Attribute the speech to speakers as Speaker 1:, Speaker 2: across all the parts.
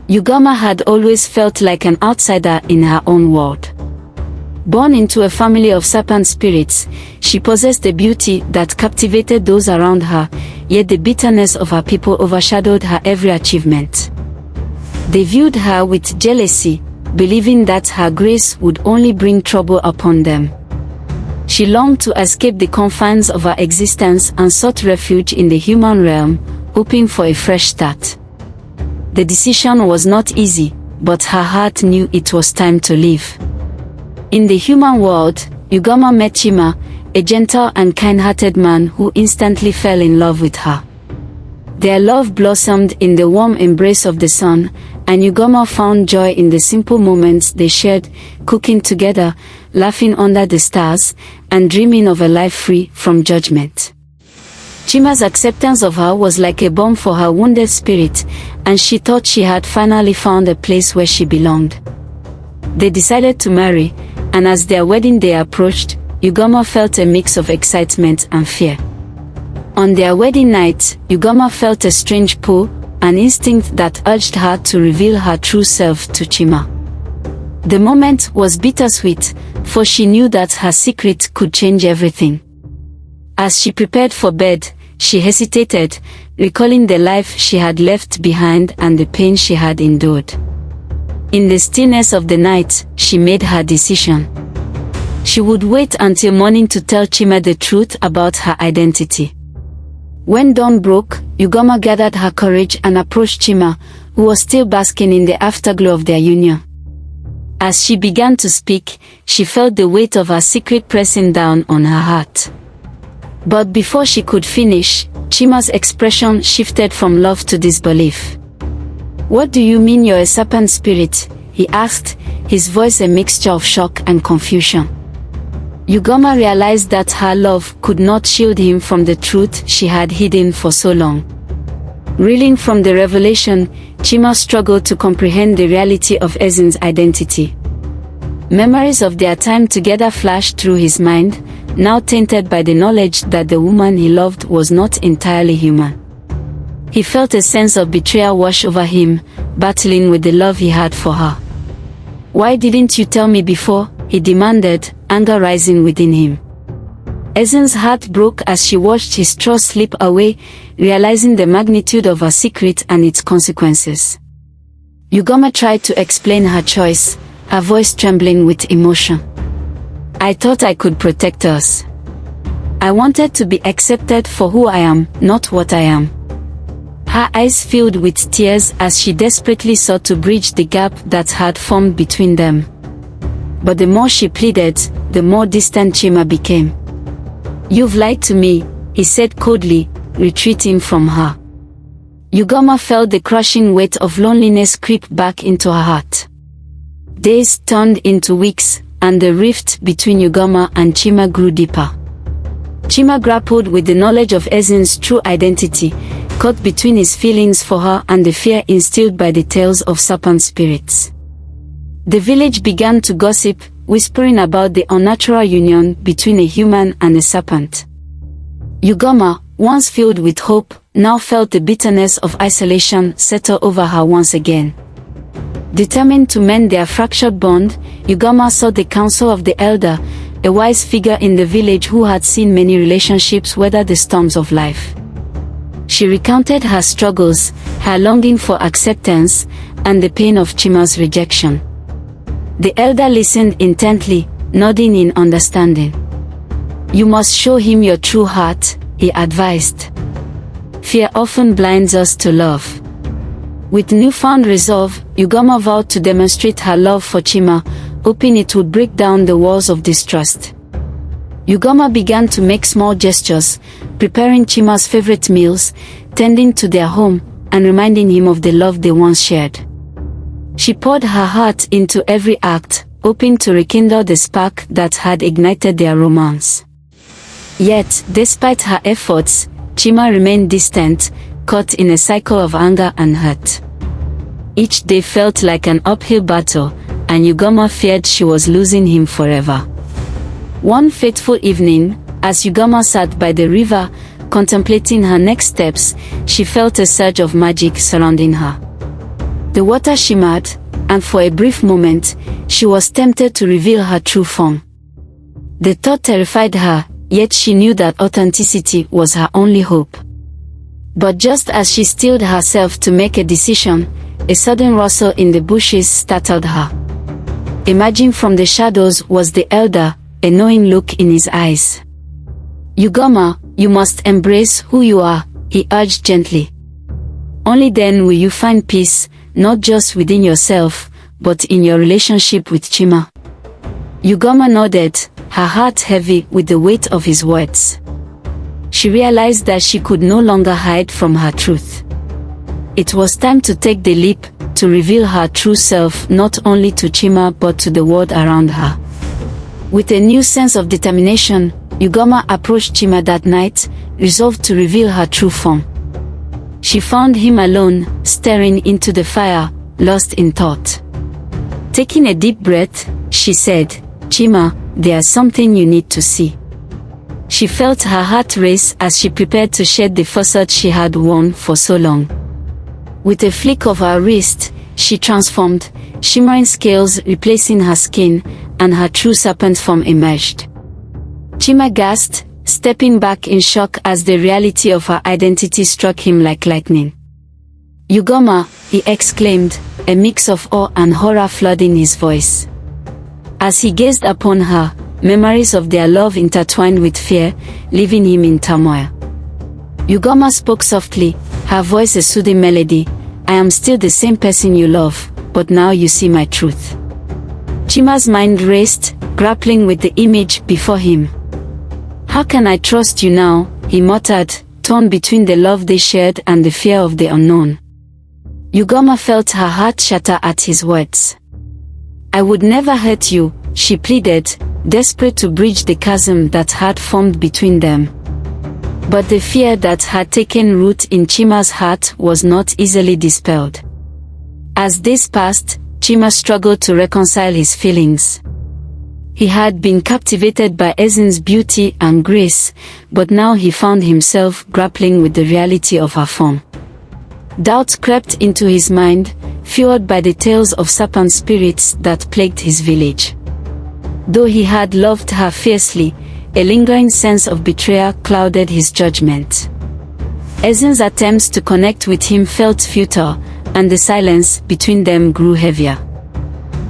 Speaker 1: Ugomma had always felt like an outsider in her own world. Born into a family of serpent spirits, she possessed a beauty that captivated those around her, yet the bitterness of her people overshadowed her every achievement. They viewed her with jealousy, believing that her grace would only bring trouble upon them. She longed to escape the confines of her existence and sought refuge in the human realm, hoping for a fresh start. The decision was not easy, but her heart knew it was time to leave. In the human world, Ugomma met Chima, a gentle and kind-hearted man who instantly fell in love with her. Their love blossomed in the warm embrace of the sun, and Ugomma found joy in the simple moments they shared, cooking together, laughing under the stars, and dreaming of a life free from judgment. Chima's acceptance of her was like a balm for her wounded spirit, and she thought she had finally found a place where she belonged. They decided to marry, and as their wedding day approached, Ugomma felt a mix of excitement and fear. On their wedding night, Ugomma felt a strange pull, an instinct that urged her to reveal her true self to Chima. The moment was bittersweet, for she knew that her secret could change everything. As she prepared for bed, she hesitated, recalling the life she had left behind and the pain she had endured. In the stillness of the night, she made her decision. She would wait until morning to tell Chima the truth about her identity. When dawn broke, Ugomma gathered her courage and approached Chima, who was still basking in the afterglow of their union. As she began to speak, she felt the weight of her secret pressing down on her heart. But before she could finish, Chima's expression shifted from love to disbelief. "What do you mean you're a serpent spirit?" he asked, his voice a mixture of shock and confusion. Ugomma realized that her love could not shield him from the truth she had hidden for so long. Reeling from the revelation, Chima struggled to comprehend the reality of Ezinne's identity. Memories of their time together flashed through his mind, now tainted by the knowledge that the woman he loved was not entirely human. He felt a sense of betrayal wash over him, battling with the love he had for her. "Why didn't you tell me before?" he demanded, anger rising within him. Ezinne's heart broke as she watched his trust slip away, realizing the magnitude of her secret and its consequences. Ugomma tried to explain her choice, her voice trembling with emotion. "I thought I could protect us. I wanted to be accepted for who I am, not what I am." Her eyes filled with tears as she desperately sought to bridge the gap that had formed between them. But the more she pleaded, the more distant Chima became. "You've lied to me," he said coldly, retreating from her. Ugomma felt the crushing weight of loneliness creep back into her heart. Days turned into weeks, and the rift between Ugomma and Chima grew deeper. Chima grappled with the knowledge of Ezinne's true identity, caught between his feelings for her and the fear instilled by the tales of serpent spirits. The village began to gossip, whispering about the unnatural union between a human and a serpent. Ugomma, once filled with hope, now felt the bitterness of isolation settle over her once again. Determined to mend their fractured bond, Ugomma sought the counsel of the elder, a wise figure in the village who had seen many relationships weather the storms of life. She recounted her struggles, her longing for acceptance, and the pain of Chima's rejection. The elder listened intently, nodding in understanding. "You must show him your true heart," he advised. "Fear often blinds us to love." With newfound resolve, Ugomma vowed to demonstrate her love for Chima, hoping it would break down the walls of distrust. Ugomma began to make small gestures, preparing Chima's favorite meals, tending to their home, and reminding him of the love they once shared. She poured her heart into every act, hoping to rekindle the spark that had ignited their romance. Yet, despite her efforts, Chima remained distant, caught in a cycle of anger and hurt. Each day felt like an uphill battle, and Ugomma feared she was losing him forever. One fateful evening, as Ugomma sat by the river, contemplating her next steps, she felt a surge of magic surrounding her. The water shimmered, and for a brief moment, she was tempted to reveal her true form. The thought terrified her, yet she knew that authenticity was her only hope. But just as she steeled herself to make a decision, a sudden rustle in the bushes startled her. Emerging from the shadows was the elder, a knowing look in his eyes. "Ugomma, you must embrace who you are," he urged gently. "Only then will you find peace, not just within yourself, but in your relationship with Chima." Ugomma nodded, her heart heavy with the weight of his words. She realized that she could no longer hide from her truth. It was time to take the leap, to reveal her true self not only to Chima but to the world around her. With a new sense of determination, Ugomma approached Chima that night, resolved to reveal her true form. She found him alone, staring into the fire, lost in thought. Taking a deep breath, she said, "Chima, there's something you need to see." She felt her heart race as she prepared to shed the facade she had worn for so long. With a flick of her wrist, she transformed, shimmering scales replacing her skin, and her true serpent form emerged. Chima gasped, stepping back in shock as the reality of her identity struck him like lightning. "Ugomma," he exclaimed, a mix of awe and horror flooding his voice. As he gazed upon her, memories of their love intertwined with fear, leaving him in turmoil. Ugomma spoke softly, her voice a soothing melody. "I am still the same person you love, but now you see my truth." Chima's mind raced, grappling with the image before him. "How can I trust you now?" he muttered, torn between the love they shared and the fear of the unknown. Ugomma felt her heart shatter at his words. "I would never hurt you," she pleaded, desperate to bridge the chasm that had formed between them. But the fear that had taken root in Chima's heart was not easily dispelled. As days passed, Chima struggled to reconcile his feelings. He had been captivated by Ezinne's beauty and grace, but now he found himself grappling with the reality of her form. Doubt crept into his mind, fueled by the tales of serpent spirits that plagued his village. Though he had loved her fiercely, a lingering sense of betrayal clouded his judgment. Ezinne's attempts to connect with him felt futile, and the silence between them grew heavier.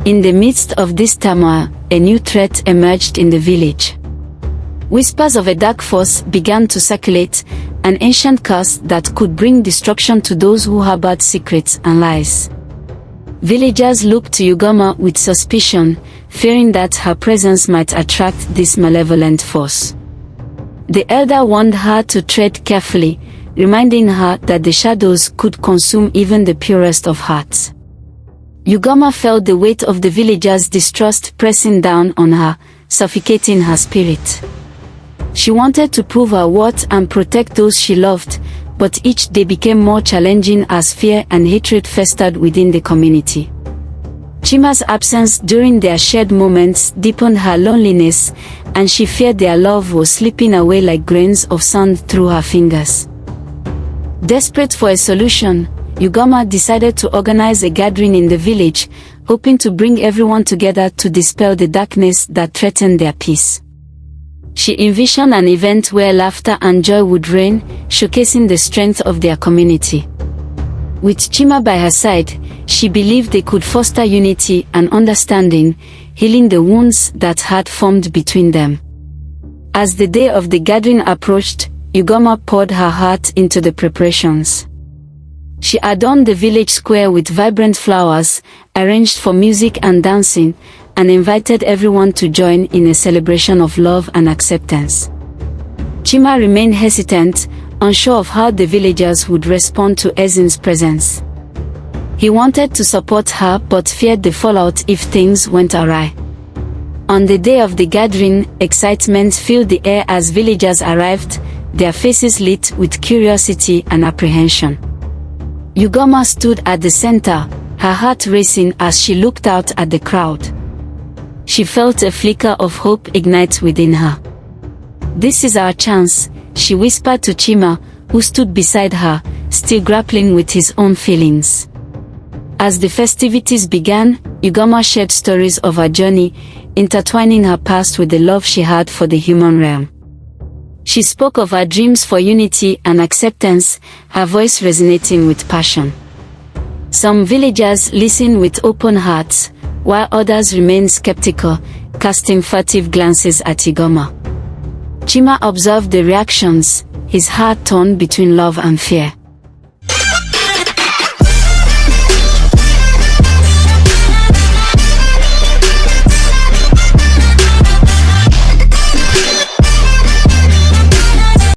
Speaker 1: In the midst of this turmoil, a new threat emerged in the village. Whispers of a dark force began to circulate, an ancient curse that could bring destruction to those who harbored secrets and lies. Villagers looked to Ugomma with suspicion, fearing that her presence might attract this malevolent force. The elder warned her to tread carefully, reminding her that the shadows could consume even the purest of hearts. Ugomma felt the weight of the villagers' distrust pressing down on her, suffocating her spirit. She wanted to prove her worth and protect those she loved, but each day became more challenging as fear and hatred festered within the community. Chima's absence during their shared moments deepened her loneliness, and she feared their love was slipping away like grains of sand through her fingers. Desperate for a solution, Ugomma decided to organize a gathering in the village, hoping to bring everyone together to dispel the darkness that threatened their peace. She envisioned an event where laughter and joy would reign, showcasing the strength of their community. With Chima by her side, she believed they could foster unity and understanding, healing the wounds that had formed between them. As the day of the gathering approached, Ugomma poured her heart into the preparations. She adorned the village square with vibrant flowers, arranged for music and dancing, and invited everyone to join in a celebration of love and acceptance. Chima remained hesitant, unsure of how the villagers would respond to Ezinne's presence. He wanted to support her but feared the fallout if things went awry. On the day of the gathering, excitement filled the air as villagers arrived, their faces lit with curiosity and apprehension. Ugomma stood at the center, her heart racing as she looked out at the crowd. She felt a flicker of hope ignite within her. "This is our chance," she whispered to Chima, who stood beside her, still grappling with his own feelings. As the festivities began, Ugomma shared stories of her journey, intertwining her past with the love she had for the human realm. She spoke of her dreams for unity and acceptance, her voice resonating with passion. Some villagers listened with open hearts, while others remained skeptical, casting furtive glances at Ugomma. Chima observed the reactions, his heart torn between love and fear.